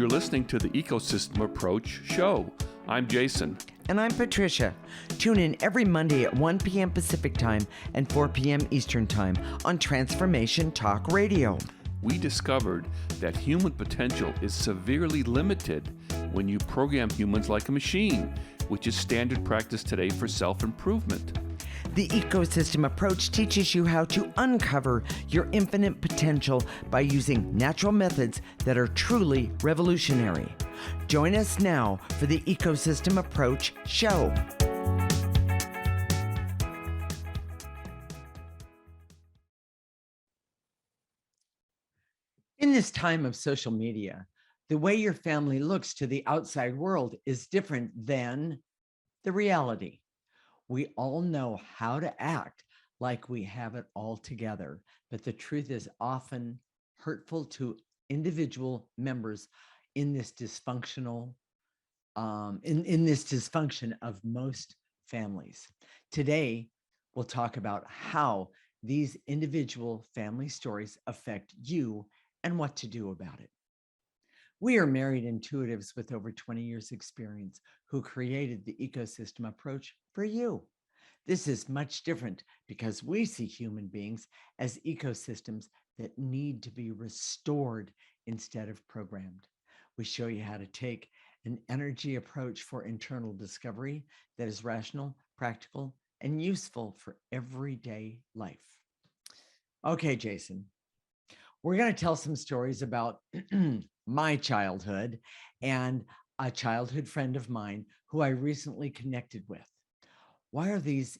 You're listening to the Ecosystem Approach Show. I'm Jason. And I'm Patricia. Tune in every Monday at 1 p.m. Pacific Time and 4 p.m. Eastern Time on Transformation Talk Radio. We discovered that human potential is severely limited when you program humans like a machine, which is standard practice today for self-improvement. The ecosystem approach teaches you how to uncover your infinite potential by using natural methods that are truly revolutionary. Join us now for the Ecosystem Approach Show. In this time of social media, the way your family looks to the outside world is different than the reality. We all know how to act like we have it all together, but the truth is often hurtful to individual members in this dysfunctional, in this dysfunction of most families. Today, we'll talk about how these individual family stories affect you and what to do about it. We are married intuitives with over 20 years experience who created the ecosystem approach for you. This is much different because we see human beings as ecosystems that need to be restored instead of programmed. We show you how to take an energy approach for internal discovery that is rational, practical, and useful for everyday life. Okay, Jason, we're going to tell some stories about my childhood and a childhood friend of mine who I recently connected with. Why are these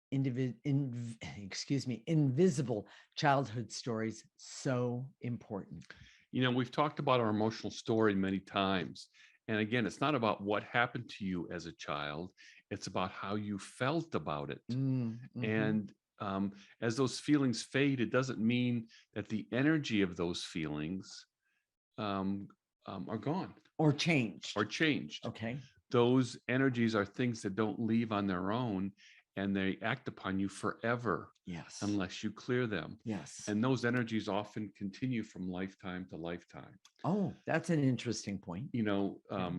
invisible childhood stories so important? You know, we've talked about our emotional story many times. And again, it's not about what happened to you as a child. It's about how you felt about it. Mm-hmm. And as those feelings fade, it doesn't mean that the energy of those feelings are gone. Or changed. Okay. Those energies are things that don't leave on their own, and they act upon you forever. Yes. Unless you clear them. Yes. And those energies often continue from lifetime to lifetime. Oh, that's an interesting point. You know,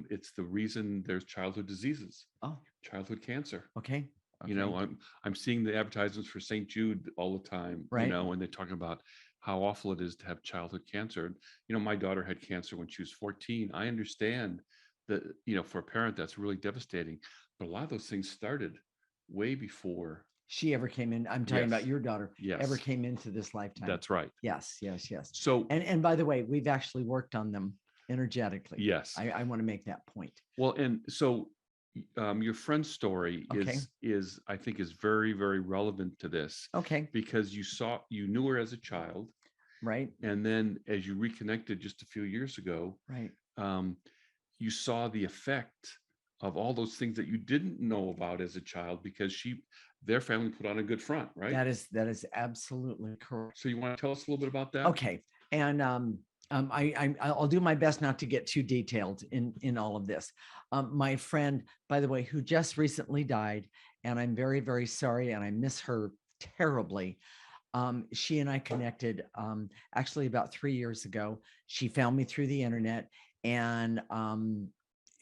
it's the reason there's childhood diseases. Oh. Childhood cancer. Okay. You know, I'm seeing the advertisements for St. Jude all the time, right. You know, and they're talking about how awful it is to have childhood cancer. You know, my daughter had cancer when she was 14. I understand that, you know, for a parent, that's really devastating. But a lot of those things started way before she ever came in. I'm talking about your daughter. Yes. Ever came into this lifetime. That's right. Yes. So, and by the way, we've actually worked on them energetically. Yes. I want to make that point. Well, and so your friend's story is I think is very, very relevant to this. Okay. Because you knew her as a child. Right. And then as you reconnected just a few years ago, right. You saw the effect of all those things that you didn't know about as a child because their family put on a good front, right? That is absolutely correct. So you want to tell us a little bit about that? Okay. And I'll do my best not to get too detailed in all of this. My friend, by the way, who just recently died, and I'm very, very sorry, and I miss her terribly. She and I connected actually about 3 years ago. She found me through the internet, and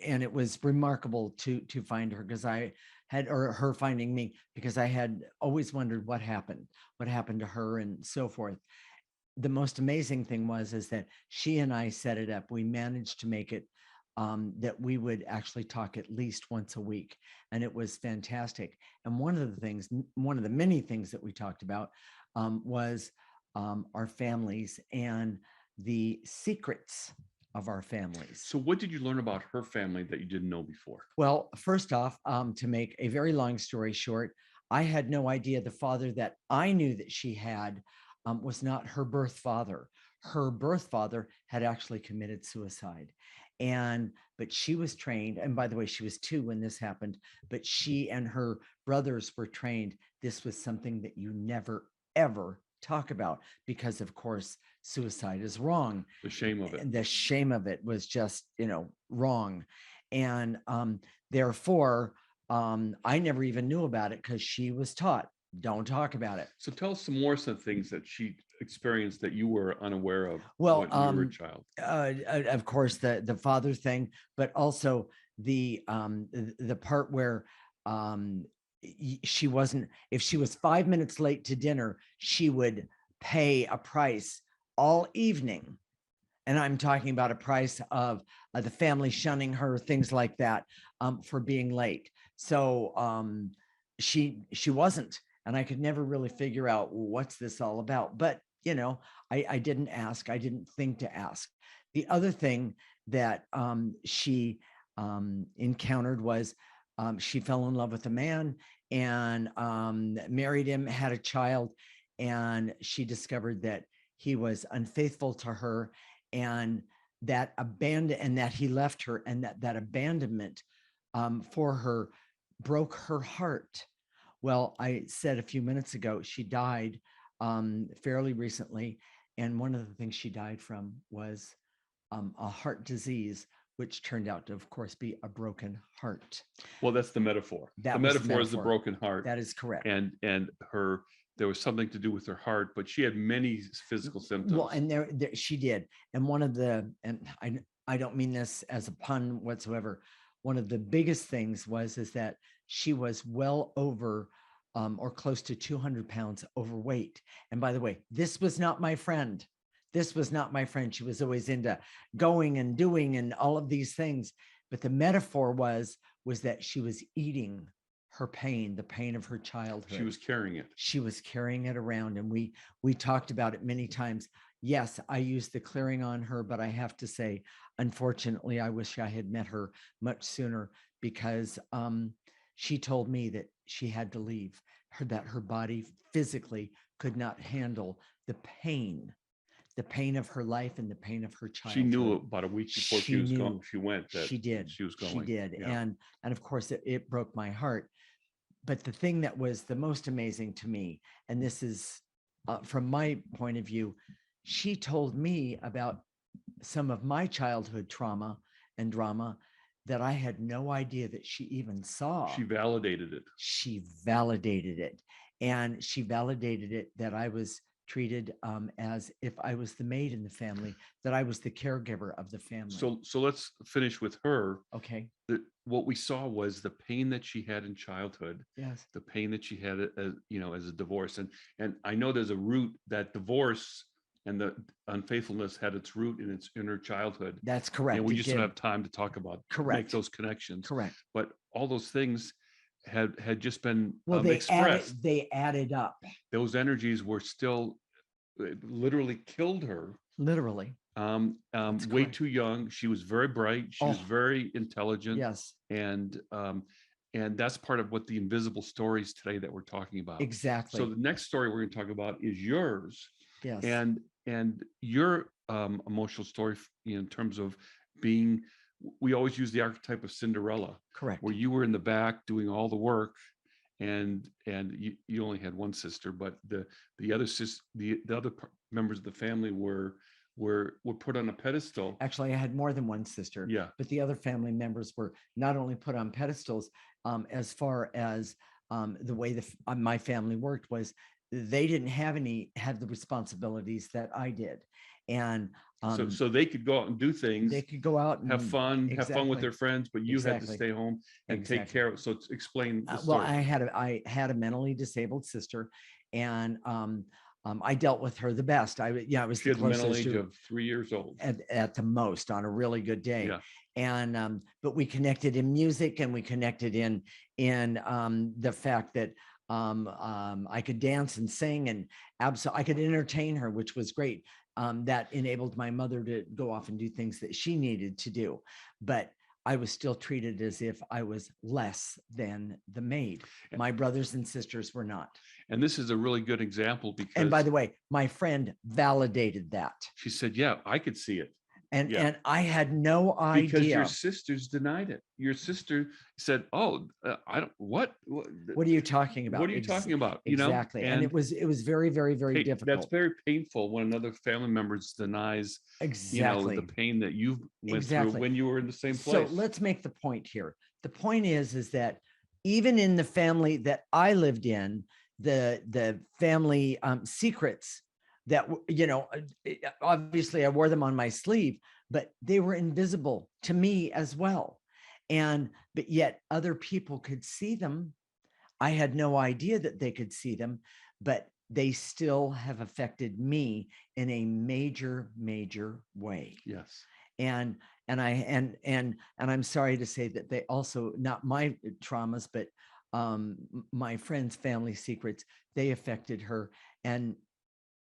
it was remarkable to find her because her finding me, because I had always wondered what happened to her and so forth. The most amazing thing is that she and I set it up. We managed to make it that we would actually talk at least once a week. And it was fantastic. And one of the many things that we talked about was our families and the secrets of our families. So what did you learn about her family that you didn't know before? Well, first off, to make a very long story short, I had no idea the father that I knew that she had was not her birth father. Her birth father had actually committed suicide. But she was trained, and by the way, she was 2 when this happened, but she and her brothers were trained. This was something that you never, ever talk about because, of course, suicide is wrong. The shame of it. And the shame of it was just, wrong. And therefore, I never even knew about it because she was taught, Don't talk about it. So tell us some things that she experienced that you were unaware of Well, when you were a child. of course, the father thing, but also the part where um, she wasn't. If she was 5 minutes late to dinner, she would pay a price all evening. And I'm talking about a price of the family shunning her, things like that, for being late. So she wasn't, and I could never really figure out what's this all about. But I didn't ask. I didn't think to ask. The other thing that she encountered was she fell in love with a man and married him, had a child, and she discovered that he was unfaithful to her, and that he left her, and that abandonment for her broke her heart. Well, I said a few minutes ago, she died fairly recently. And one of the things she died from was a heart disease, which turned out to, of course, be a broken heart. Well, that's the metaphor. That the was metaphor is the broken heart. That is correct. And there was something to do with her heart, but she had many physical symptoms. Well, and there she did. And one of the, and I don't mean this as a pun whatsoever. One of the biggest things is that she was well over or close to 200 pounds overweight. And by the way, this was not my friend. This was not my friend. She was always into going and doing and all of these things. But the metaphor was that she was eating her pain, the pain of her childhood. She was carrying it. She was carrying it around. And we talked about it many times. Yes, I used the clearing on her, but I have to say, unfortunately, I wish I had met her much sooner, because she told me that she had to leave, that her body physically could not handle the pain of her life and the pain of her childhood. She knew about a week before she was going. She went. That she did. She was going. She did. Yeah. And of course, it broke my heart. But the thing that was the most amazing to me, and this is from my point of view, she told me about some of my childhood trauma and drama that I had no idea that she even saw. She validated it. She validated it. And she validated it that I was treated as if I was the maid in the family, that I was the caregiver of the family. So let's finish with her. Okay. What we saw was the pain that she had in childhood. Yes. The pain that she had, as a divorce, and I know there's a root, that divorce and the unfaithfulness had its root in her childhood. That's correct. And we just don't have time to talk about, make those connections. Correct. But all those things had just been expressed. They added up. Those energies were still, literally killed her. Literally. Way too young. She was very bright. She was very intelligent. Yes. And that's part of what the invisible stories today that we're talking about. Exactly. So the next story we're going to talk about is yours. Yes. And your emotional story in terms of being, we always use the archetype of Cinderella. Correct. Where you were in the back doing all the work, and you only had one sister, but the other members of the family were put on a pedestal. Actually, I had more than one sister. Yeah. But the other family members were not only put on pedestals, as far as the way my family worked was, they didn't have the responsibilities that I did. And so they could go out and do things. They could go out and have fun with their friends, but you had to stay home and take care of it. So explain the story. Well, I had a mentally disabled sister, and I dealt with her the best. I was she the had the mental closest age of 3 years old at the most, on a really good day. Yeah. And but we connected in music, and we connected in the fact that I could dance and sing, and I could entertain her, which was great. That enabled my mother to go off and do things that she needed to do. But I was still treated as if I was less than the maid. My brothers and sisters were not. And this is a really good example, because, and by the way, my friend validated that. She said, yeah, I could see it. And I had no idea. Because your sisters denied it. Your sister said, "Oh, I don't. What are you talking about? What are you talking about? Exactly." And it was very, very, very difficult. That's very painful when another family member denies the pain that you went through when you were in the same place. So let's make the point here. The point is that even in the family that I lived in, the family secrets that obviously I wore them on my sleeve, but they were invisible to me as well. And but yet other people could see them. I had no idea that they could see them, but they still have affected me in a major, major way. Yes. And I'm sorry to say that they also, not my traumas, but my friend's family secrets, they affected her. And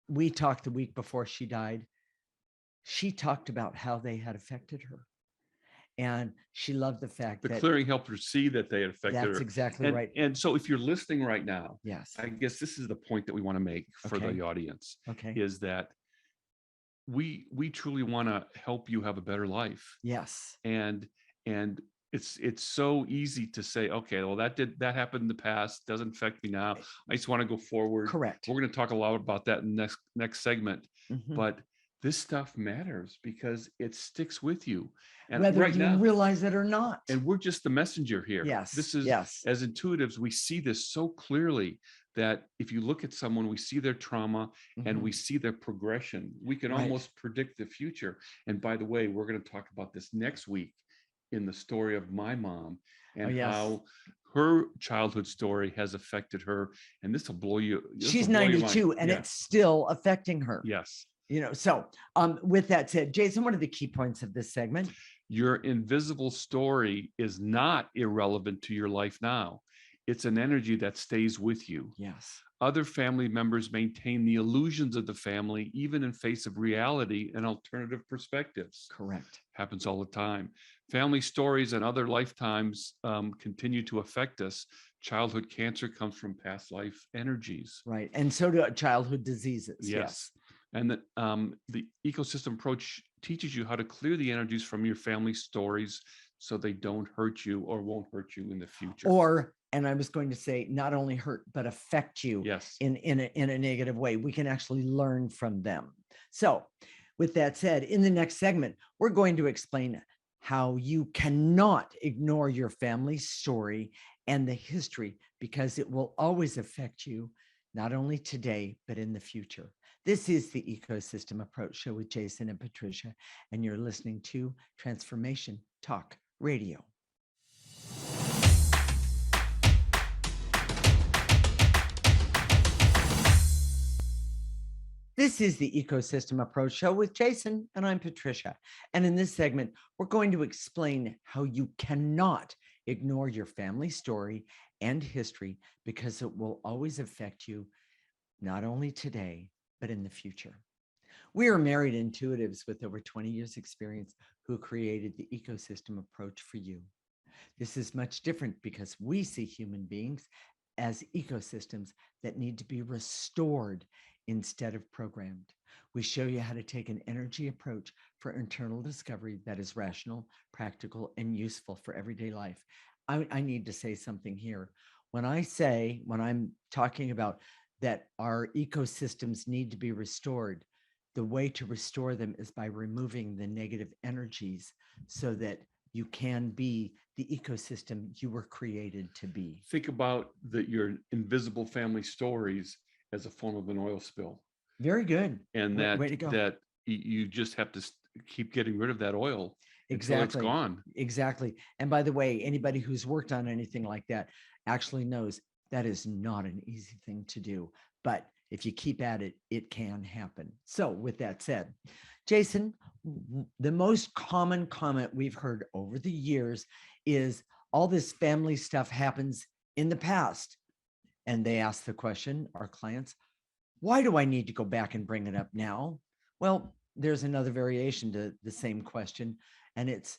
we talked the week before she died. She talked about how they had affected her. And she loved the fact The that clearing helped her see that they had affected that's her. exactly right. And so if you're listening right now, Yes. I guess this is the point that we want to make for Okay. the audience, Okay. is that we truly want to help you have a better life. Yes. And it's so easy to say, okay, well, that happened in the past, doesn't affect me now. I just want to go forward. Correct. We're going to talk a lot about that in the next segment. Mhm. But this stuff matters because it sticks with you. And Whether right you now, realize it or not. and we're just the messenger here. Yes. This is, yes. as intuitives, we see this so clearly that if you look at someone, we see their trauma and Mhm. we see their progression. We can Right. almost predict the future. And by the way, we're going to talk about this next week in the story of my mom and yes. how her childhood story has affected her. And this will blow you. She's 92 and Yeah. it's still affecting her. Yes. So with that said, Jason, what are the key points of this segment? Your invisible story is not irrelevant to your life now. It's an energy that stays with you. Yes. Other family members maintain the illusions of the family, even in face of reality and alternative perspectives. Correct. Happens all the time. Family stories and other lifetimes continue to affect us. Childhood cancer comes from past life energies. Right. And so do childhood diseases. Yes. And the ecosystem approach teaches you how to clear the energies from your family stories so they don't hurt you or won't hurt you in the future. Or, and I was going to say, not only hurt, but affect you. Yes. in a negative way. We can actually learn from them. So with that said, in the next segment, we're going to explain how you cannot ignore your family story and the history, because it will always affect you, not only today, but in the future. This is the Ecosystem Approach Show with Jason and Patricia, and you're listening to Transformation Talk Radio. This is the Ecosystem Approach Show with Jason, and I'm Patricia. And in this segment, we're going to explain how you cannot ignore your family story and history, because it will always affect you, not only today, but in the future. We are married intuitives with over 20 years experience who created the Ecosystem Approach for you. This is much different because we see human beings as ecosystems that need to be restored instead of programmed. We show you how to take an energy approach for internal discovery that is rational, practical, and useful for everyday life. I need to say something here. When I'm talking about that our ecosystems need to be restored, the way to restore them is by removing the negative energies so that you can be the ecosystem you were created to be. Think about your invisible family stories as a form of an oil spill. Very good. And way to go. that you just have to keep getting rid of that oil exactly. until it's gone. Exactly. And by the way, anybody who's worked on anything like that actually knows that is not an easy thing to do. But if you keep at it, it can happen. So with that said, Jason, the most common comment we've heard over the years is all this family stuff happens in the past. And they ask the question, our clients, why do I need to go back and bring it up now? Well, there's another variation to the same question. And it's,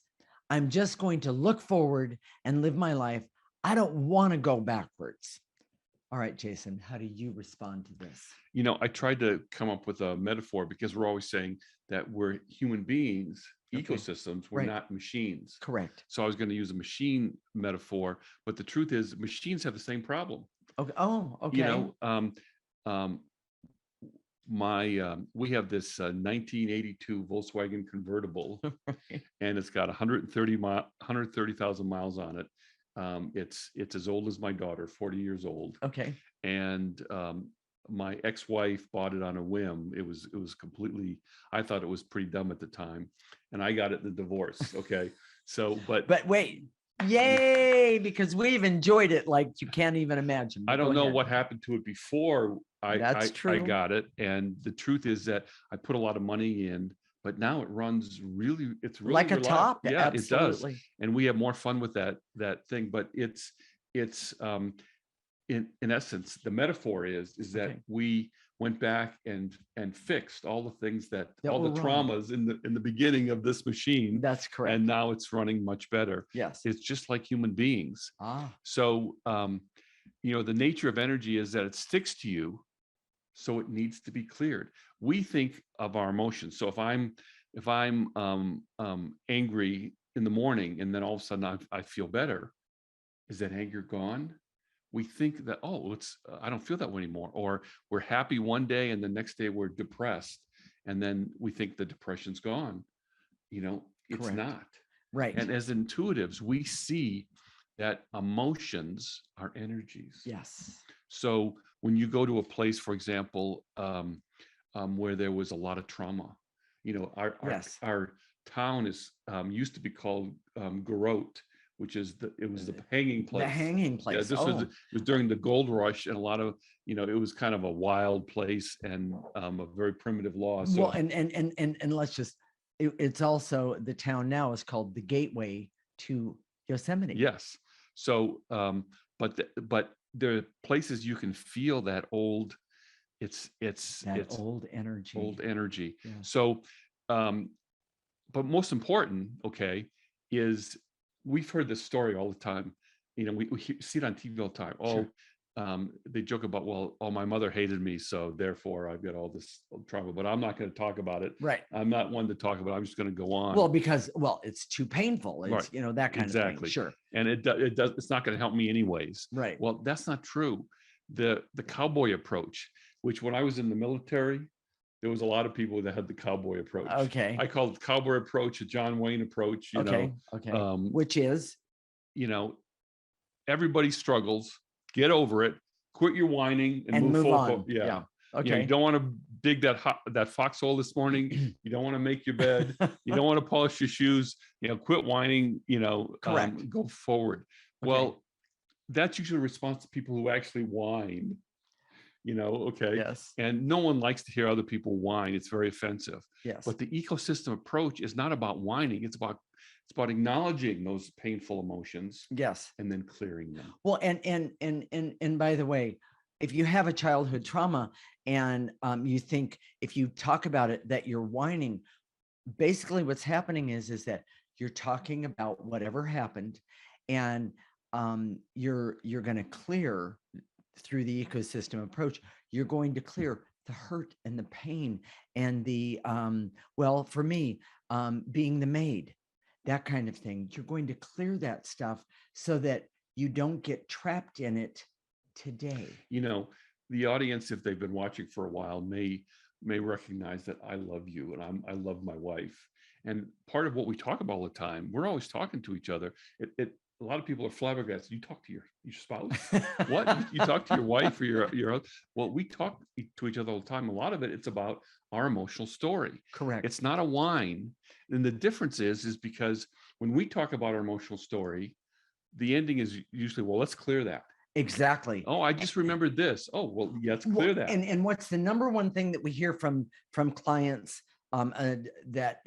I'm just going to look forward and live my life. I don't want to go backwards. All right, Jason, how do you respond to this? I tried to come up with a metaphor because we're always saying that we're human beings, ecosystems, we're not machines. Correct. So I was going to use a machine metaphor, but the truth is machines have the same problem. Okay. Oh, okay. We have this 1982 Volkswagen convertible, and it's got 130,000 miles on it. It's as old as my daughter, 40 years old. Okay. And my ex-wife bought it on a whim. It was completely, I thought it was pretty dumb at the time, and I got it in the divorce. Okay. So, But wait, yay, because we've enjoyed it like you can't even imagine. I But go don't know ahead. what happened to it before That's I true. got it. And the truth is that I put a lot of money in, but now it runs really, it's really Like a reliable. top. Yeah, it does. Absolutely. And we have more fun with that thing. But it's in essence, the metaphor is that Okay. we went back and fixed all the things that all were the wrong. traumas in the beginning of this machine, That's correct. and now it's running much better. Yes. It's just like human beings. Ah, So the nature of energy is that it sticks to you, so it needs to be cleared. We think of our emotions. So if I'm angry in the morning and then all of a sudden I feel better, is that anger gone? We think that, oh, I don't feel that way anymore. Or we're happy one day and the next day we're depressed, and then we think the depression's gone. It's correct. not. Right. And as intuitives, we see that emotions are energies. Yes. So when you go to a place, for example, where there was a lot of trauma, Yes. our town is used to be called Garot, which is it was the hanging place. The hanging Yeah, place. this it was during the gold rush, and a lot of it was kind of a wild place and a very primitive law. So Well, and let's just. It's also, the town now is called the Gateway to Yosemite. yes. So, but there are places you can feel that old. It's old energy. Old energy. Yeah. So, but most important, okay, is we've heard this story all the time. We see it on TV all the time. Sure. They joke about, well, my mother hated me, so therefore I've got all this trauma, but I'm not going to talk about it. Right. I'm not one to talk about it. I'm just going to go on. Well, because it's too painful. It's, right. that kind exactly. of thing. Sure. And it's not going to help me anyways. Right. Well, that's not true. The cowboy approach, which when I was in the military, there was a lot of people that had the cowboy approach. Okay. I call it the cowboy approach, a John Wayne approach. Okay. Which is, everybody struggles. Get over it. Quit your whining and move forward. Yeah. Okay. You don't want to dig that foxhole this morning. You don't want to make your bed. You don't want to polish your shoes. Quit whining. Correct. Go forward. Okay. Well, that's usually a response to people who actually whine. Okay. Yes. And no one likes to hear other people whine. It's very offensive. Yes. But the ecosystem approach is not about whining. It's about acknowledging those painful emotions. Yes. And then clearing them. Well, and by the way, if you have a childhood trauma and you think, if you talk about it, that you're whining, basically what's happening is that you're talking about whatever happened, and you're going to clear through the ecosystem approach. You're going to clear the hurt and the pain and the well, for me, being the maid, that kind of thing. You're going to clear that stuff so that you don't get trapped in it today. The audience, if they've been watching for a while, may recognize that I love you and I love my wife. And part of what we talk about all the time, we're always talking to each other. A lot of people are flabbergasted. You talk to your spouse? What? You talk to your wife or your well, we talk to each other all the time. A lot of it's about our emotional story. Correct. It's not a whine. And the difference is because when we talk about our emotional story, the ending is usually, well, let's clear that. Exactly. Oh, I just remembered this. Oh, well, yeah, let's clear that. And what's the number one thing that we hear from clients that,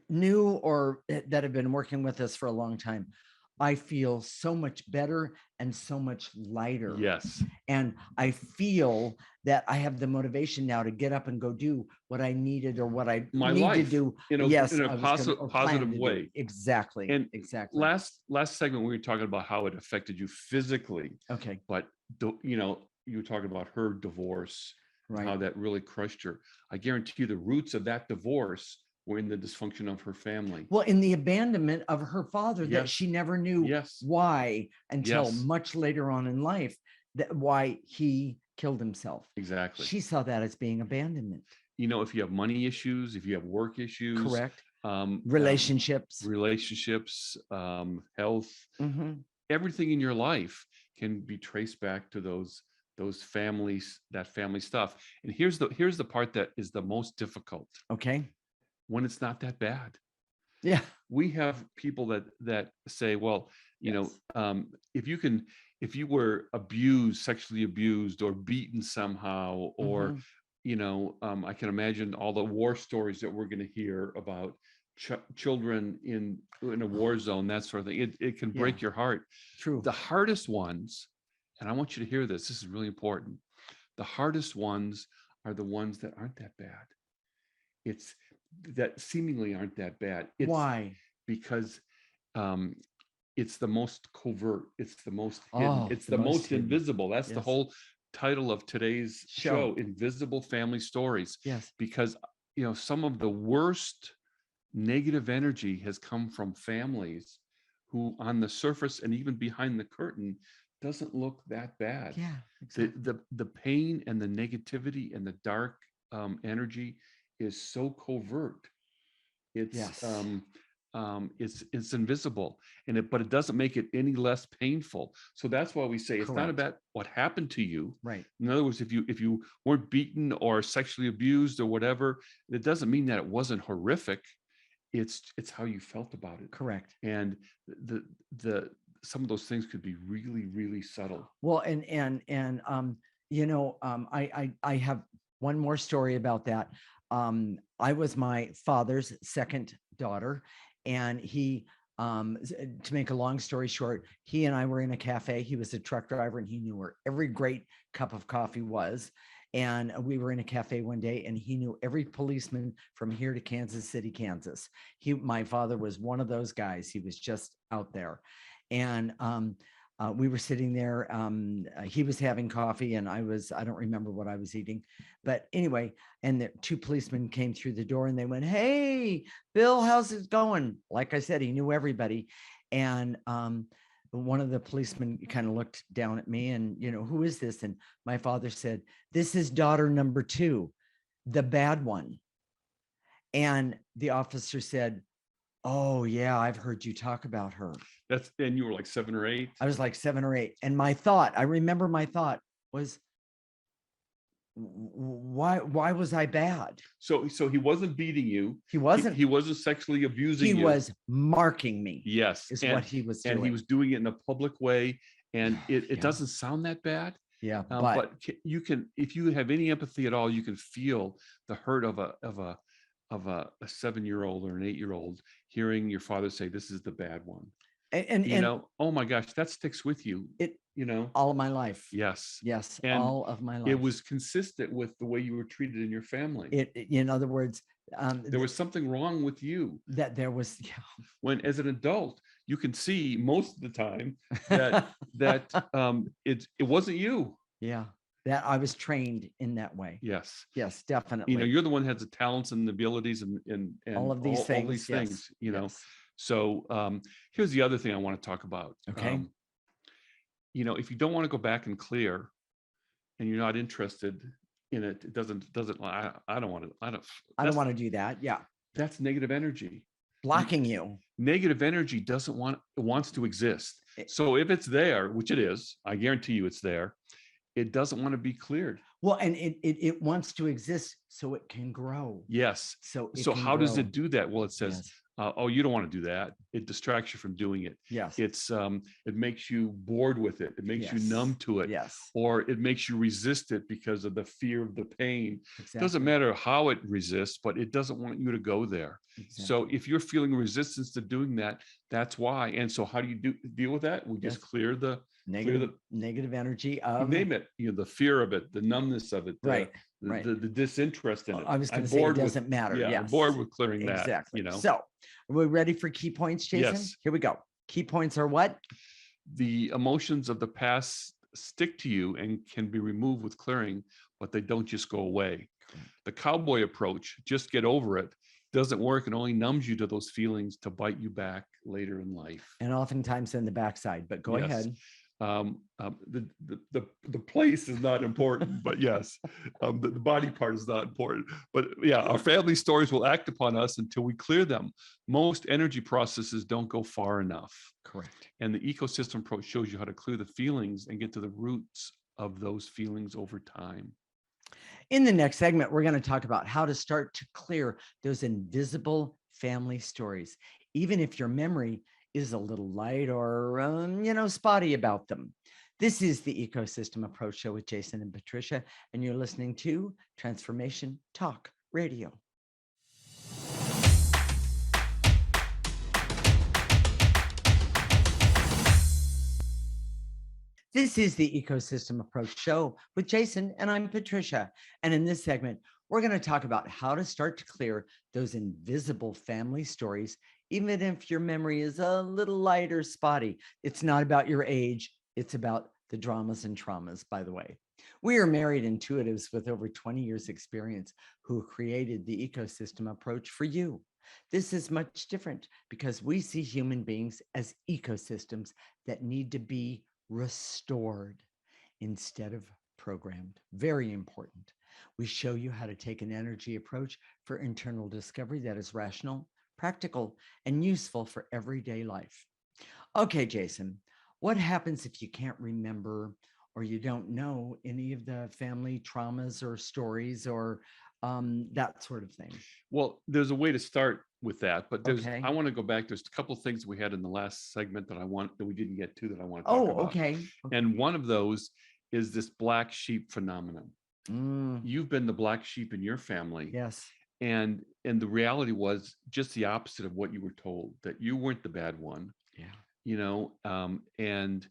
new or that have been working with us for a long time? I feel so much better and so much lighter. Yes. And I feel that I have the motivation now to get up and go do what I needed or what I need to do. In a positive way. Exactly. And exactly. Last segment, we were talking about how it affected you physically. Okay. But, you were talking about her divorce, right, how that really crushed her. I guarantee you the roots of that divorce were in the dysfunction of her family. Well, in the abandonment of her father, that she never knew why until much later on in life, that why he killed himself. Exactly. She saw that as being abandonment. If you have money issues, if you have work issues, correct, Relationships. Health, Hmm. everything in your life can be traced back to those families, that family stuff. And here's the part that is the most difficult: Okay. when it's not that bad. Yeah. We have people that say, well, Yes. if you were abused, sexually abused, or beaten somehow, or Hmm. I can imagine all the war stories that we're going to hear about children in a war zone, that sort of thing. It can Yeah. break your heart. True. The hardest ones, and I want you to hear this, this is really important. The hardest ones are the ones that aren't that bad. It's that seemingly aren't that bad. It's Why? because um, it's the most covert, it's the most hidden, Oh, it's the the most most hidden. invisible. That's the Yes. whole title of today's show, Invisible Family Stories. Yes. Because some of the worst negative energy has come from families who, on the surface and even behind the curtain, doesn't look that bad. Yeah. Exactly. The pain and the negativity and the dark energy is so covert. It's Yes. it's invisible, but it doesn't make it any less painful. So that's why we say it's not Correct. about what happened to you. Right. In other words, if you weren't beaten or sexually abused or whatever, it doesn't mean that it wasn't horrific. It's how you felt about it. Correct. And the some of those things could be really, really subtle. Well, I have one more story about that. I was my father's second daughter, and he, to make a long story short, he and I were in a cafe. He was a truck driver, and he knew where every great cup of coffee was. And we were in a cafe one day, and he knew every policeman from here to Kansas City, Kansas. My father was one of those guys. He was just out there. And we were sitting there. He was having coffee, and I don't remember what I was eating. But anyway, and the two policemen came through the door, and they went, "Hey, Bill, how's it going?" Like I said, he knew everybody. And one of the policemen kind of looked down at me and, "Who is this?" And my father said, "This is daughter number 2, the bad one." And the officer said, "Oh, yeah, I've heard you talk about her." And you were like 7 or 8. I was like 7 or 8. And I remember my thought was, why was I bad? So he wasn't beating you. He wasn't. He wasn't sexually abusing He you. was marking me. Yes. Is what he was doing. And he was doing it in a public way. And it Yeah. doesn't sound that bad. Yeah. But you can, if you have any empathy at all, you can feel the hurt of a 7-year-old or an 8-year-old hearing your father say, "This is the bad one." And oh my gosh, that sticks with you. All of my life. Yes. Yes. And all of my life. It was consistent with the way you were treated in your family. In other words, there was something wrong with you. That there was. Yeah. When, as an adult, you can see most of the time that it wasn't you. Yeah. That I was trained in that way. Yes. Yes, definitely. You're the one who has the talents and the abilities and all of these things. All these things. Yes. So here's the other thing I want to talk about. Okay. If you don't want to go back and clear, and you're not interested in it, it doesn't. I don't want to. I don't want to do that. Yeah. That's negative energy blocking you. Negative energy wants to exist. So if it's there, which it is, I guarantee you it's there, it doesn't want to be cleared. Well, and it wants to exist so it can grow. Yes. So how does it do that? Well, it says, oh, you don't want to do that. It distracts you from doing it. Yes. It makes you bored with it. It makes you numb to it. Yes. Or it makes you resist it because of the fear of the pain. Exactly. It doesn't matter how it resists, but it doesn't want you to go there. Exactly. So if you're feeling resistance to doing that, that's why. And so how do you deal with that? We just clear the negative energy of, name it, the fear of it, the numbness of it, the disinterest in it. I was going to say it doesn't matter. Yeah, I'm bored with clearing that. Exactly. So are we ready for key points, Jason? Yes. Here we go. Key points are what? The emotions of the past stick to you and can be removed with clearing, but they don't just go away. The cowboy approach, just get over it, doesn't work. It only numbs you to those feelings to bite you back later in life. And oftentimes in the backside, but go ahead. The place is not important, but yes, the body part is not important. But yeah, our family stories will act upon us until we clear them. Most energy processes don't go far enough. Correct. And the ecosystem approach shows you how to clear the feelings and get to the roots of those feelings over time. In the next segment, we're going to talk about how to start to clear those invisible family stories, even if your memory is a little light or, spotty about them. This is the Ecosystem Approach Show with Jason and Patricia, and you're listening to Transformation Talk Radio. This is the Ecosystem Approach Show with Jason, and I'm Patricia. And in this segment, we're going to talk about how to start to clear those invisible family stories, even if your memory is a little light or spotty. It's not about your age, it's about the dramas and traumas, by the way. We are married intuitives with over 20 years experience who created the ecosystem approach for you. This is much different because we see human beings as ecosystems that need to be restored instead of programmed. Very important. We show you how to take an energy approach for internal discovery that is rational, practical, and useful for everyday life. Okay, Jason, what happens if you can't remember or you don't know any of the family traumas or stories or that sort of thing? Well, there's a way to start with that, but Okay. I want to go back. There's a couple of things we had in the last segment that we didn't get to that I want to talk about. Okay. And one of those is this black sheep phenomenon. You've been the black sheep in your family. Yes. And the reality was just the opposite of what you were told, that you weren't the bad one. Yeah. And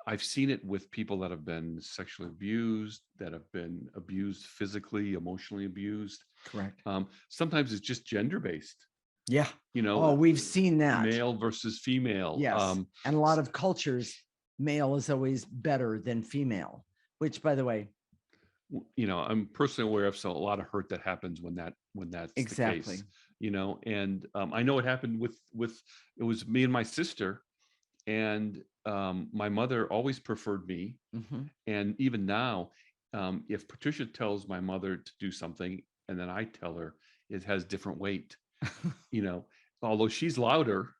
I've seen it with people that have been sexually abused, that have been abused physically, emotionally abused. Correct. Sometimes it's just gender based. Yeah. We've seen that. Male versus female. Yes. And a lot of cultures, male is always better than female, which, by the way, I'm personally aware of a lot of hurt that happens when that's exactly the case. And I know it happened with it was me and my sister, and my mother always preferred me. And even now, if Patricia tells my mother to do something and then I tell her, it has different weight. Although she's louder,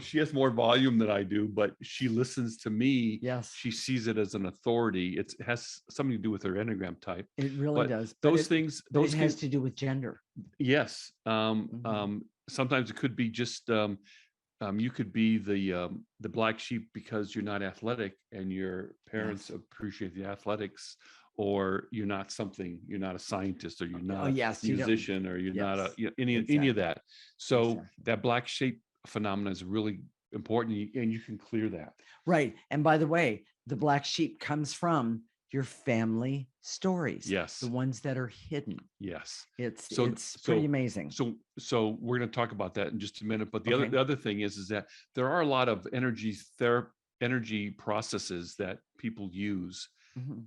she has more volume than I do, but she listens to me. Yes. She sees it as an authority. It has something to do with her Enneagram type. It really does. Those things has to do with gender. Yes. Sometimes it could be just you could be the black sheep because you're not athletic and your parents appreciate the athletics, or you're not a scientist, or you're not a musician, or you're not any of that. So that black sheep phenomenon is really important, and you can clear that. Right. And by the way, the black sheep comes from your family stories. Yes. The ones that are hidden. Yes. It's pretty amazing. So we're going to talk about that in just a minute. But the other thing is that there are a lot of energy processes that people use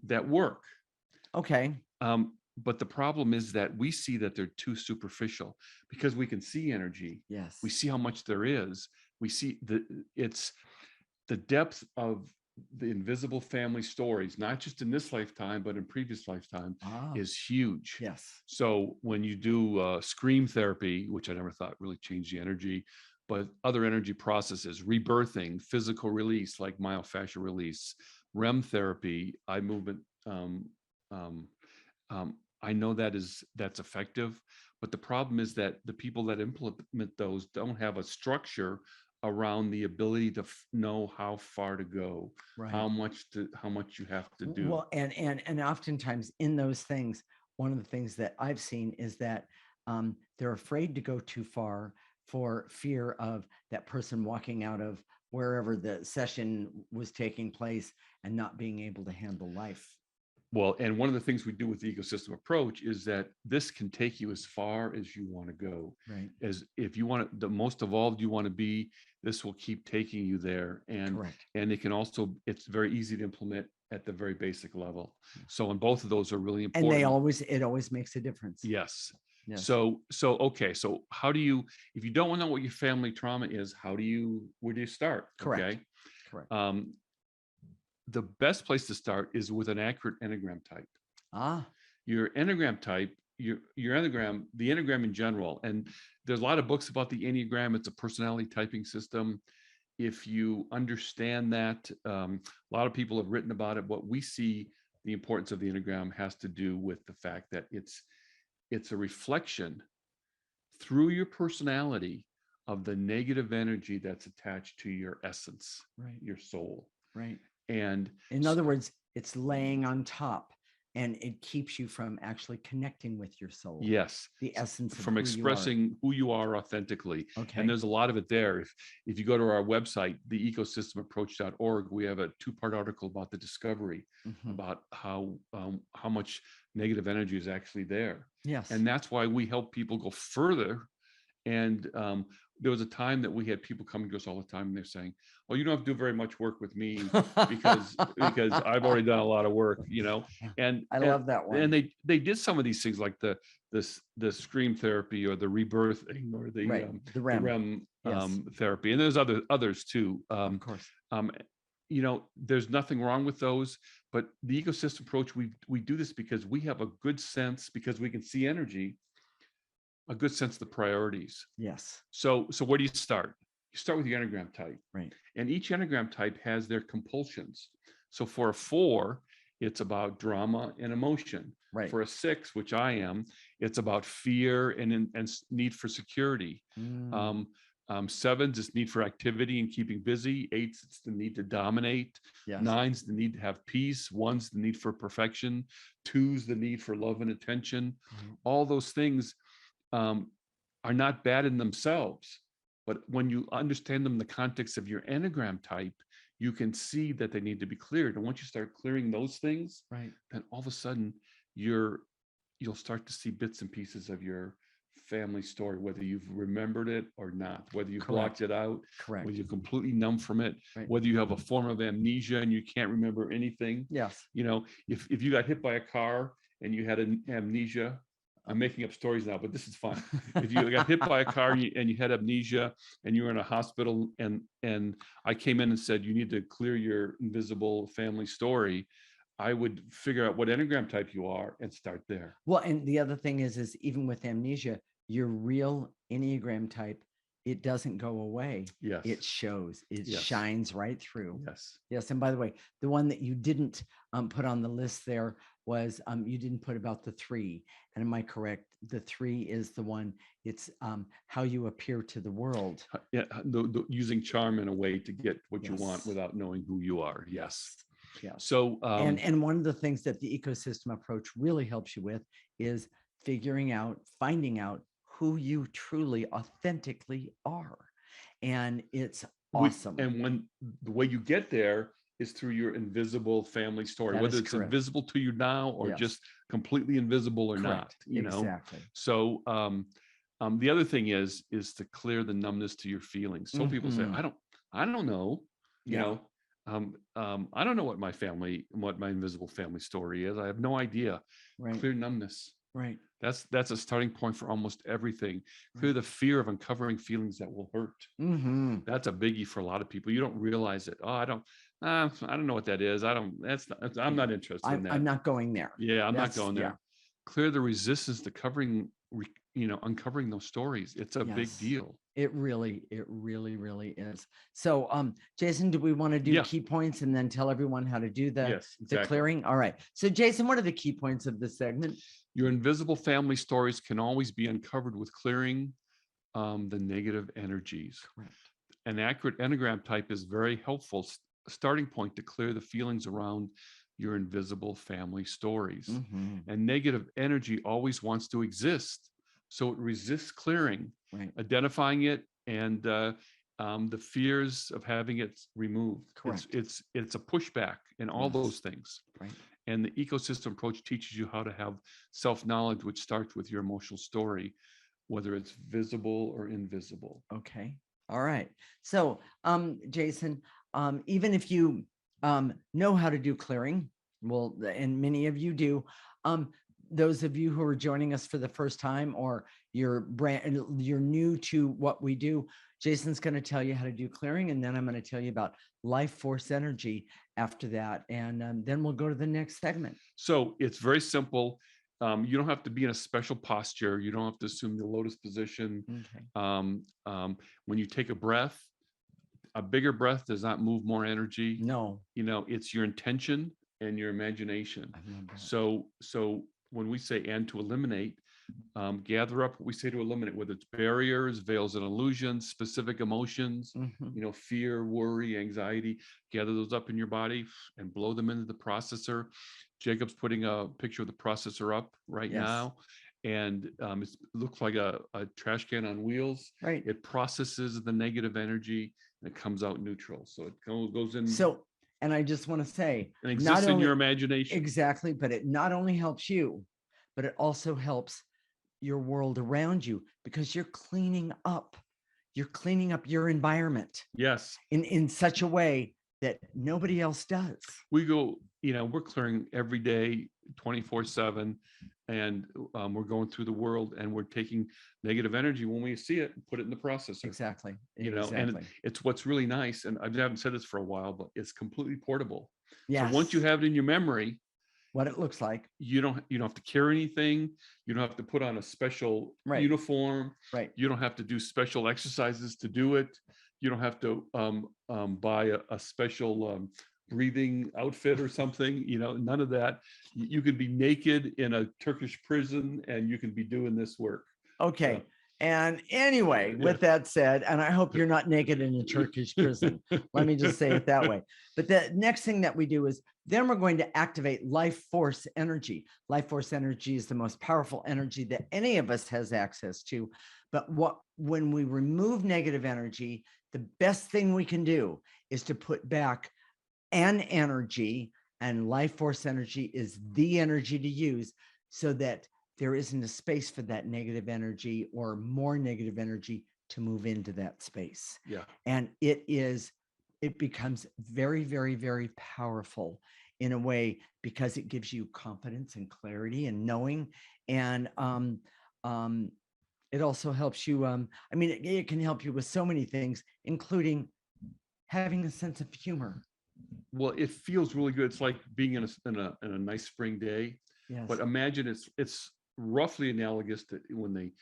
that work. Okay. But the problem is that we see that they're too superficial, because we can see energy. Yes. We see how much there is. We see it's the depth of the invisible family stories, not just in this lifetime, but in previous lifetime, is huge. Yes. So when you do scream therapy, which I never thought really changed the energy, but other energy processes, rebirthing, physical release like myofascial release, REM therapy, eye movement, I know that's effective, but the problem is that the people that implement those don't have a structure around the ability to know how far to go, how much you have to do. Well, and oftentimes in those things, one of the things that I've seen is that they're afraid to go too far for fear of that person walking out of wherever the session was taking place and not being able to handle life. Well, and one of the things we do with the ecosystem approach is that this can take you as far as you want to go. Right. As if you want the most evolved you want to be, this will keep taking you there. And it can also, it's very easy to implement at the very basic level. So, and both of those are really important. And it always makes a difference. Yes. So okay. So how do you, if you don't know what your family trauma is, where do you start? Correct. Okay. Correct. the best place to start is with an accurate Enneagram type. Ah, Your Enneagram type, your Enneagram, the Enneagram in general, and there's a lot of books about the Enneagram. It's a personality typing system. If you understand that, a lot of people have written about it. What we see, the importance of the Enneagram has to do with the fact that it's a reflection through your personality of the negative energy that's attached to your essence, right, your soul. right. And In other words, it's laying on top and it keeps you from actually connecting with your soul, yes, the essence of from who you are. expressing who you are authentically. Okay. And there's a lot of it there. If you go to our website, theecosystemapproach.org, we have a 2-part article about the discovery, Mhm. about how much negative energy is actually there. Yes. And that's why we help people go further. And there was a time that we had people coming to us all the time and they're saying, well, you don't have to do very much work with me because I've already done a lot of work, and I love that one. and they did some of these things like the scream therapy or the rebirthing or the Right. The REM. Yes. therapy, and there's others too. Of course. There's nothing wrong with those, but the ecosystem approach, we do this because we have a good sense, because we can see energy, a good sense of the priorities. Yes. So where do you start? You start with your Enneagram type. Right. And each Enneagram type has their compulsions. So for a 4, it's about drama and emotion. Right. For a 6, which I am, it's about fear and need for security. 7's is need for activity and keeping busy. 8's it's the need to dominate. Yes. 9's the need to have peace. 1's the need for perfection. 2's the need for love and attention. All those things are not bad in themselves, but when you understand them in the context of your Enneagram type, you can see that they need to be cleared. And once you start clearing those things, right, then all of a sudden you'll start to see bits and pieces of your family story, whether you've remembered it or not, whether you blocked it out, correct, whether you're completely numb from it, right, whether you have a form of amnesia and you can't remember anything. Yes. If you got hit by a car and you had an amnesia, I'm making up stories now, but this is fun. If you got hit by a car and you had amnesia and you were in a hospital and I came in and said, you need to clear your invisible family story, I would figure out what Enneagram type you are and start there. Well, and the other thing is even with amnesia, your real Enneagram type, it doesn't go away. Yes. It shows, it Yes. shines right through. Yes. Yes. And by the way, the one that you didn't put on the list there was you didn't put about the 3. And am I correct? The 3 is the one, it's how you appear to the world. Yeah, using charm in a way to get what you Yes. want without knowing who you are. Yes. Yeah. So and one of the things that the ecosystem approach really helps you with is finding out who you truly authentically are. And it's awesome. And when the way you get there is through your invisible family story, That whether is it's correct. invisible to you now or Yes. just completely invisible or Correct. not, Exactly. So the other thing is to clear the numbness to your feelings. So people say, I don't know, Yeah. I don't know what my invisible family story is. I have no idea. Right. Clear numbness. Right. That's a starting point for almost everything. Clear the fear of uncovering feelings that will hurt. That's a biggie for a lot of people. You don't realize it. Oh, I don't know what that is. I'm not interested in that. I'm not going there. Yeah, I'm not going there. Yeah. Clear the resistance to uncovering those stories. It's a big deal. It really is. So, Jason, do we want to do key points and then tell everyone how to do the clearing? All right. So, Jason, what are the key points of this segment? Your invisible family stories can always be uncovered with clearing the negative energies. Correct. An accurate Enneagram type is very helpful starting point to clear the feelings around your invisible family stories. And negative energy always wants to exist. So it resists clearing, identifying it, and the fears of having it removed. Correct. It's a pushback in all those things. Right. And the ecosystem approach teaches you how to have self-knowledge, which starts with your emotional story, whether it's visible or invisible. Okay. All right. So, Jason, even if you know how to do clearing, well, and many of you do, those of you who are joining us for the first time or you're new to what we do, Jason's going to tell you how to do clearing, and then I'm going to tell you about life force energy after that. And then we'll go to the next segment. So it's very simple. You don't have to be in a special posture. You don't have to assume the lotus position. Okay. When you take a breath, a bigger breath does not move more energy. No. It's your intention and your imagination. I love that. So when we say and to eliminate, gather up what we say to eliminate, whether it's barriers, veils and illusions, specific emotions, fear, worry, anxiety, gather those up in your body and blow them into the processor. Jacob's putting a picture of the processor up right now. And it looks like a trash can on wheels. Right. It processes the negative energy and it comes out neutral. So it goes in. So, and I just want to say, it exists in your imagination. Exactly. But it not only helps you, but it also helps your world around you, because you're cleaning up your environment. Yes. In such a way that nobody else does. We go, we're clearing every day, 24/7, and we're going through the world and we're taking negative energy when we see it and put it in the processor. Exactly. And it's what's really nice. And I haven't said this for a while, but it's completely portable. Yes. So once you have it in your memory, what it looks like, you don't have to carry anything. You don't have to put on a special uniform. Right. You don't have to do special exercises to do it. You don't have to buy a special breathing outfit or something. None of that. You can be naked in a Turkish prison and you can be doing this work. Okay. And anyway, with that said, and I hope you're not naked in a Turkish prison. Let me just say it that way. But the next thing that we do is then we're going to activate life force energy. Life force energy is the most powerful energy that any of us has access to. But when we remove negative energy, the best thing we can do is to put back an energy, and life force energy is the energy to use so that there isn't a space for that negative energy or more negative energy to move into that space. Yeah. And it becomes very, very, very powerful in a way because it gives you confidence and clarity and knowing. And it also helps you. It can help you with so many things, including having a sense of humor. Well, it feels really good. It's like being in a nice spring day. Yes. But imagine it's roughly analogous to when the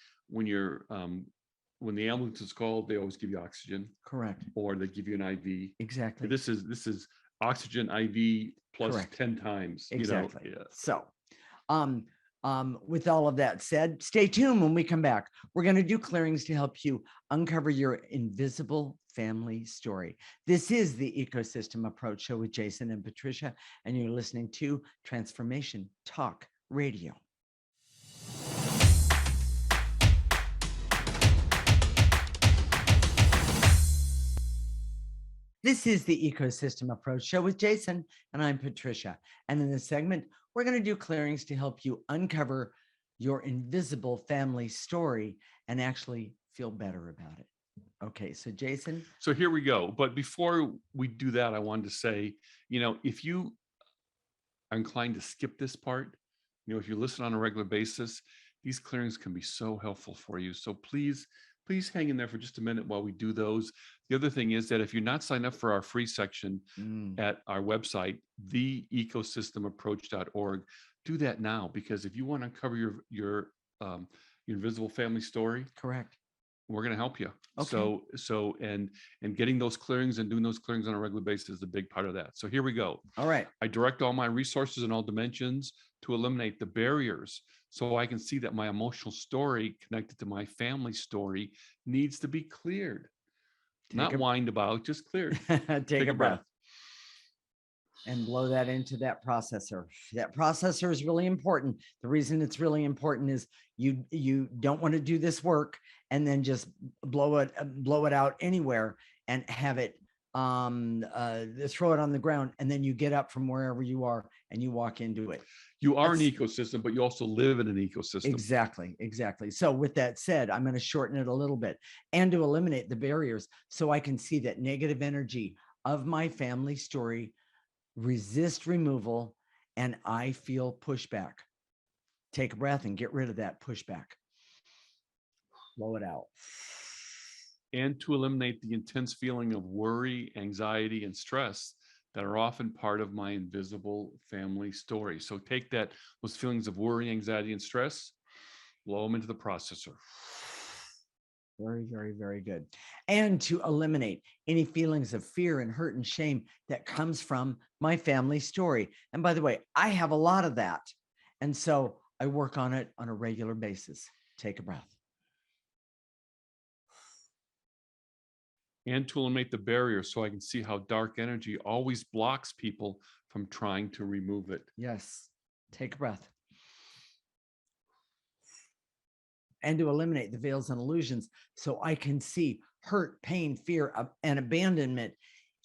ambulance is called, they always give you oxygen. Correct. Or they give you an IV. Exactly. This is oxygen IV plus Correct. 10 times. Exactly. Yeah. So, with all of that said, stay tuned when we come back. We're going to do clearings to help you uncover your invisible family story. This is the Ecosystem Approach Show with Jason and Patricia, and you're listening to Transformation Talk Radio. This is the Ecosystem Approach Show with Jason, and I'm Patricia. And in this segment, we're going to do clearings to help you uncover your invisible family story and actually feel better about it. Okay, so Jason. So here we go. But before we do that, I wanted to say, if you are inclined to skip this part, if you listen on a regular basis, these clearings can be so helpful for you. So please hang in there for just a minute while we do those. The other thing is that if you're not signed up for our free section at our website, theecosystemapproach.org, do that now, because if you want to uncover your invisible family story, correct, we're going to help you. Okay. So and getting those clearings and doing those clearings on a regular basis is a big part of that. So here we go. All right. I direct all my resources in all dimensions to eliminate the barriers so I can see that my emotional story connected to my family story needs to be cleared. Not whined about, just cleared. Take a breath. And blow that into that processor. That processor is really important. The reason it's really important is you don't want to do this work and then just blow it out anywhere and have it throw it on the ground, and then you get up from wherever you are and you walk into it. You are an ecosystem, but you also live in an ecosystem. Exactly. So with that said, I'm going to shorten it a little bit and to eliminate the barriers so I can see that negative energy of my family story resist removal, and I feel pushback. Take a breath and get rid of that pushback. Blow it out. and to eliminate the intense feeling of worry, anxiety, and stress that are often part of my invisible family story. So take those feelings of worry, anxiety, and stress, blow them into the processor. Very, very, very good. And to eliminate any feelings of fear and hurt and shame that comes from my family story. And by the way, I have a lot of that. And so I work on it on a regular basis. Take a breath. And to eliminate the barrier so I can see how dark energy always blocks people from trying to remove it. Yes. Take a breath. And to eliminate the veils and illusions so I can see hurt, pain, fear, and abandonment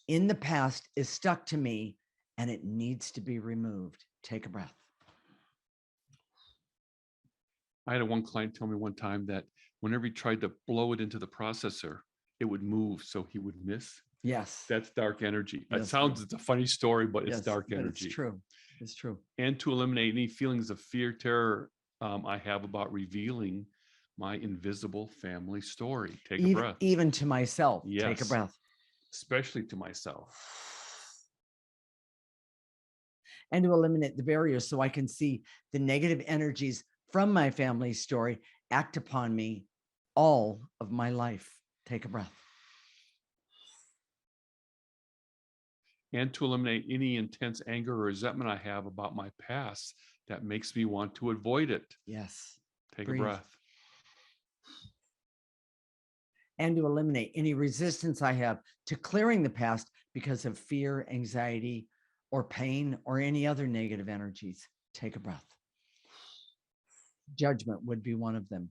in the past is stuck to me and it needs to be removed. Take a breath. I had one client tell me one time that whenever he tried to blow it into the processor, it would move, so he would miss. Yes. That's dark energy. Yes. It sounds, it's a funny story, but it's Yes, dark but energy. It's true. It's true. And to eliminate any feelings of fear, terror I have about revealing my invisible family story. Take a breath. Even to myself. Yes. Take a breath. Especially to myself. And to eliminate the barriers so I can see the negative energies from my family story act upon me all of my life. Take a breath. And to eliminate any intense anger or resentment I have about my past that makes me want to avoid it. Yes. Take Breathe. a breath. And to eliminate any resistance I have to clearing the past because of fear, anxiety, or pain, or any other negative energies. Take a breath. Judgment would be one of them.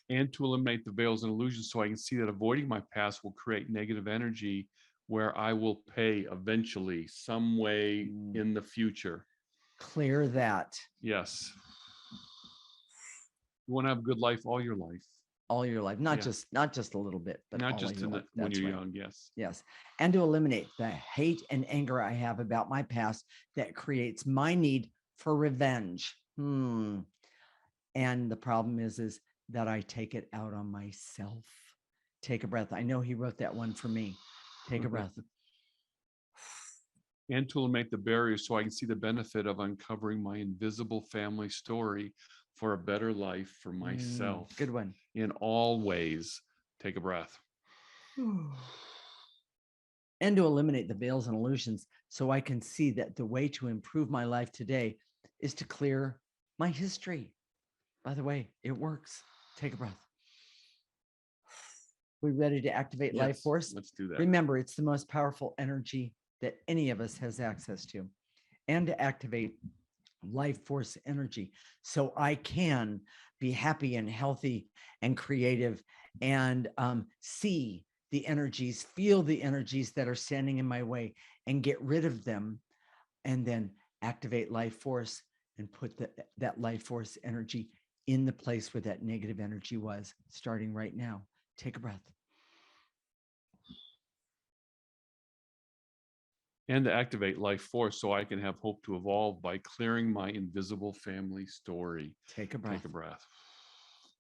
And to eliminate the veils and illusions so I can see that avoiding my past will create negative energy where I will pay eventually, some way in the future. Clear that. Yes. You want to have a good life all your life. All your life, not just a little bit, but not all just of your life. when That's you're right. young. Yes. Yes. And to eliminate the hate and anger I have about my past that creates my need for revenge. And the problem is that I take it out on myself. Take a breath. I know he wrote that one for me. Take a breath. And to eliminate the barriers so I can see the benefit of uncovering my invisible family story for a better life for myself. Good one. In all ways. Take a breath. And to eliminate the veils and illusions so I can see that the way to improve my life today is to clear my history. By the way, it works. Take a breath. We ready to activate life force? Let's do that. Remember, it's the most powerful energy that any of us has access to. And to activate life force energy so I can be happy and healthy and creative and see the energies, feel the energies that are standing in my way and get rid of them, and then activate life force and put that life force energy in the place where that negative energy was, starting right now. Take a breath. And to activate life force so I can have hope to evolve by clearing my invisible family story. Take a breath. Take a breath.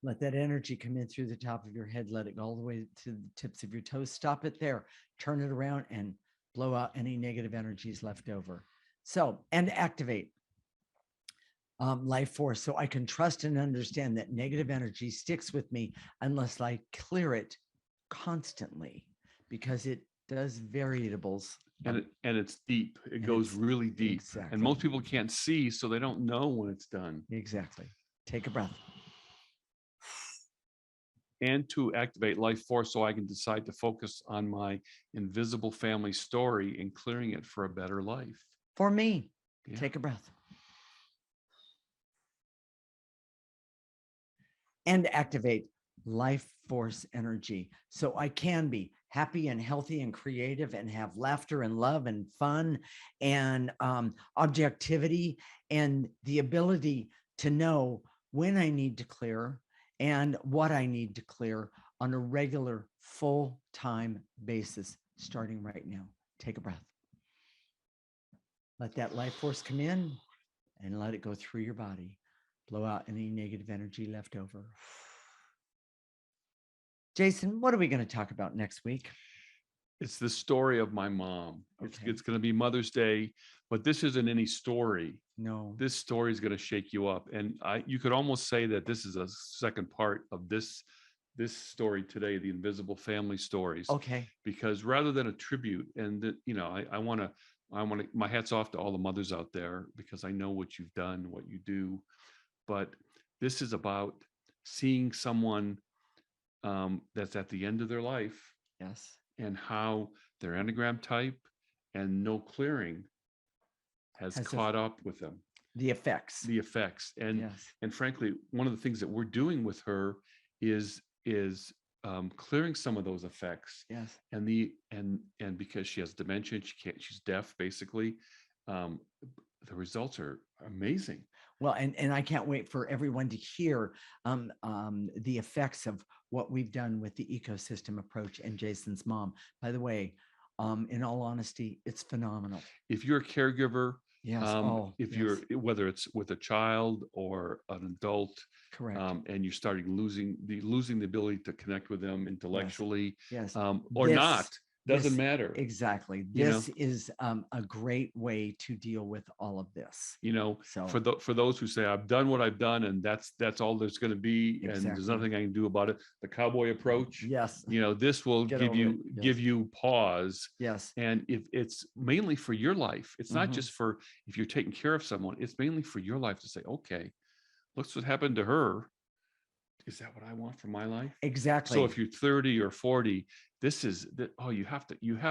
Let that energy come in through the top of your head. Let it go all the way to the tips of your toes. Stop it there. Turn it around and blow out any negative energies left over. So, and activate life force so I can trust and understand that negative energy sticks with me unless I clear it constantly, because it does variables. And it's deep. It goes really deep. Exactly. And most people can't see, so they don't know when it's done. Exactly. Take a breath. And to activate life force so I can decide to focus on my invisible family story and clearing it for a better life. For me, take a breath. And activate life force energy so I can be happy and healthy and creative and have laughter and love and fun and objectivity and the ability to know when I need to clear and what I need to clear on a regular full-time basis starting right now. Take a breath. Let that life force come in and let it go through your body. Blow out any negative energy left over. Jason, what are we going to talk about next week? It's the story of my mom. Okay. It's going to be Mother's Day, but this isn't any story. No. This story is going to shake you up. And you could almost say that this is a second part of this story today, the Invisible Family Stories. Okay. Because rather than a tribute, and I want to, my hat's off to all the mothers out there, because I know what you've done, what you do. But this is about seeing someone that's at the end of their life, Yes. and how their Enneagram type and no clearing has caught up with them. The effects. And yes. and frankly, one of the things that we're doing with her is clearing some of those effects. Yes. And because she has dementia, she's deaf basically. The results are amazing. Well, and I can't wait for everyone to hear the effects of what we've done with the ecosystem approach and Jason's mom. By the way, in all honesty, it's phenomenal. If you're a caregiver, yes. If you're, whether it's with a child or an adult, correct, and you're starting losing the ability to connect with them intellectually, yes, or not. Doesn't matter. Exactly. This is a great way to deal with all of this. So for those who say, I've done what I've done, and that's all there's going to be, exactly, and there's nothing I can do about it. The cowboy approach. Yes. This will give you pause. Yes. And if it's mainly for your life, it's not just for if you're taking care of someone. It's mainly for your life to say, okay, look what happened to her. Is that what I want for my life? Exactly. So if you're 30 or 40, you have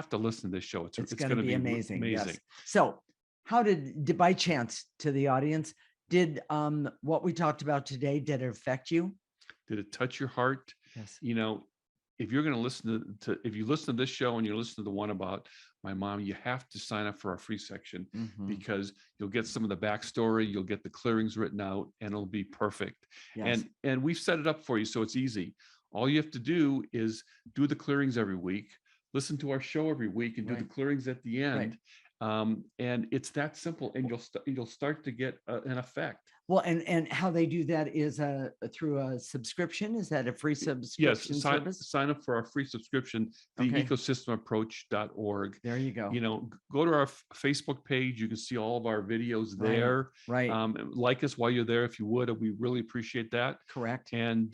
to listen to this show. It's going to be amazing. Yes. So how did by chance, to the audience, did what we talked about today, did it affect you? Did it touch your heart? Yes. If you're going to listen if you listen to this show and you listen to the one about my mom, you have to sign up for our free section, because you'll get some of the backstory, you'll get the clearings written out, and it'll be perfect. Yes. And we've set it up for you, so it's easy. All you have to do is do the clearings every week, listen to our show every week, and do the clearings at the end. And it's that simple, and you'll start to get an effect. Well, and how they do that is through a subscription. Is that a free subscription service? Sign up for our free subscription, ecosystemapproach.org. There you go. Go to our Facebook page. You can see all of our videos there. Right. Like us while you're there, if you would. We really appreciate that. Correct. And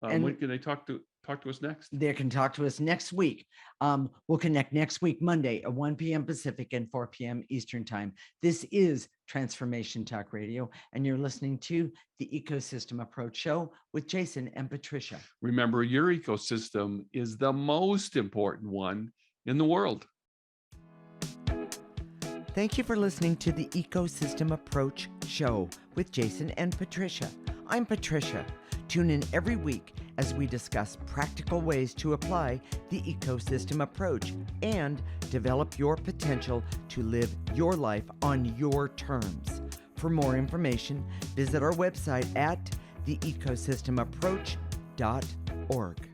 when can they talk to us next? They can talk to us next week. We'll connect next week, Monday at 1 p.m. Pacific and 4 p.m. Eastern time. This is Transformation Talk Radio, and you're listening to the Ecosystem Approach Show with Jason and Patricia. Remember, your ecosystem is the most important one in the world. Thank you for listening to the Ecosystem Approach Show with Jason and Patricia. I'm Patricia. Tune in every week as we discuss practical ways to apply the ecosystem approach and develop your potential to live your life on your terms. For more information, visit our website at theecosystemapproach.org.